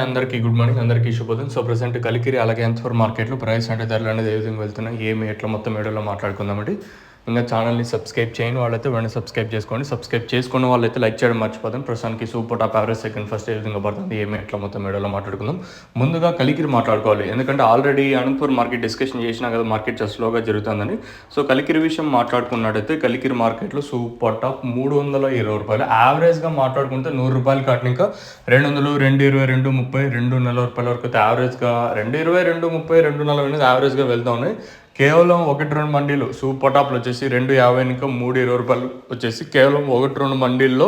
అందరికీ good morning. అందరికీ శుభోదయం. సో, ప్రెజెంట్ కలికిరి అలాగే ఎన్‌ఫోర్ మార్కెట్‌లో ప్రైస్ అంటే ధరలనేది ఏ విధంగా వెళ్తున్నాయి, ఏమి ఎట్లా మొత్తం వీడియోలో మాట్లాడుకుందామండి. ఇంకా ఛానల్‌ని సబ్స్క్రైబ్ చేయని వాళ్ళైతే వెంటనే సబ్స్క్రైబ్ చేసుకోండి. సబ్స్క్రైబ్ చేసుకున్న వాళ్ళైతే లైక్ చేయడం మర్చిపోతాను. ప్రస్తుతానికి super top average second first ఏ విధంగా పడుతుంది, ఏమి ఎట్లా మొత్తం వీడియోలో మాట్లాడుకుందాం. ముందుగా కలికిరి మాట్లాడుకోవాలి. ఎందుకంటే ఆల్రెడీ అనంతపూర్ మార్కెట్ డిస్కషన్ చేసినా కదా, మార్కెట్ చాలా స్లోగా జరుగుతుందని. సో, కలికిరి విషయం మాట్లాడుకున్నట్టయితే కలికిరి మార్కెట్లో సూపర్ టాప్ రూ. 320 యావరేజ్గా మాట్లాడుకుంటే రూ. 100 కాటిన ఇంకా 200, 220, 230, 240 వరకు అయితే యావరేజ్గా 220, 230, 240 అనేది యావరేజ్గా వెళ్తూ ఉన్నాయి. కేవలం 1-2 మండీలు సూపర్ టాప్లు వచ్చేసి రూ. 250 ఇంకా రూ. 320 వచ్చేసి కేవలం 1-2 మండీల్లో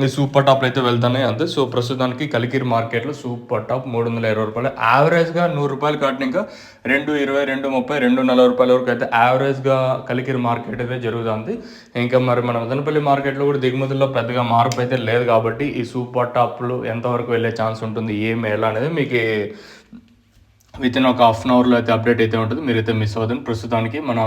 ఈ సూపర్ టాప్లు అయితే వెళ్తున్నాయి అంతే. సో, ప్రస్తుతానికి కలికిరి మార్కెట్లో సూపర్ టాప్ రూ. 320 యావరేజ్గా రూ. 100 కాటిన ఇంకా 220, 230, 240 వరకు అయితే యావరేజ్గా కలికిరి మార్కెట్ అయితే జరుగుతుంది. ఇంకా మరి మన మదనపల్లి మార్కెట్లో కూడా దిగుమతుల్లో పెద్దగా మార్పు అయితే లేదు కాబట్టి ఈ సూపర్ టాప్లు ఎంతవరకు వెళ్ళే ఛాన్స్ ఉంటుంది, ఏమి ఎలా అనేది మీకు వితిన్ ఒక హాఫ్ అన్ అవర్లో అయితే అప్డేట్ అయితే ఉంటుంది. మీరైతే మిస్ అవ్వదండి. ప్రస్తుతానికి మన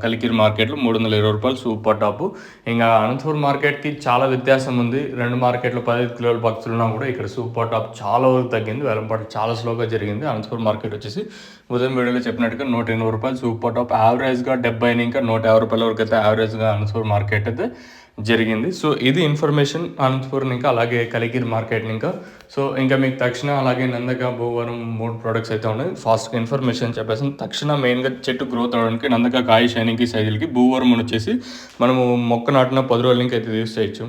కలికిరి మార్కెట్లో రూ. 320 సూపర్ టాపు. ఇంకా అనంతపూర్ మార్కెట్కి చాలా వ్యత్యాసం ఉంది. రెండు మార్కెట్లో 15 కిలోల భక్తులు ఉన్నా కూడా ఇక్కడ సూపర్ టాప్ చాలా వరకు తగ్గింది. వేలంపాటు చాలా స్లోగా జరిగింది. అనంతపూర్ మార్కెట్ వచ్చేసి ఉదయం వీడియోలో చెప్పినట్టుగా రూ. 180 సూపర్ టాప్ యావరేజ్గా 70 ఇంకా రూ. 150 వరకు అయితే యావరేజ్గా అనంతపూర్ మార్కెట్ అయితే జరిగింది. సో, ఇది ఇన్ఫర్మేషన్ అనంతపురం ఇంకా అలాగే కలికిరి మార్కెట్ ఇంకా. సో, ఇంకా మీకు తక్షణ అలాగే నందక, భూవరం 3 ప్రోడక్ట్స్ అయితే ఉన్నాయి. ఫాస్ట్గా ఇన్ఫర్మేషన్ చెప్పేసి తక్షణ మెయిన్గా చెట్టు గ్రోత్ అవ్వడానికి నందక కాయ షైనింగ్కి సైజులకి, భూవరం వచ్చేసి మనము మొక్క నాటిన 10 రోజులకి అయితే యూస్ చేయొచ్చు.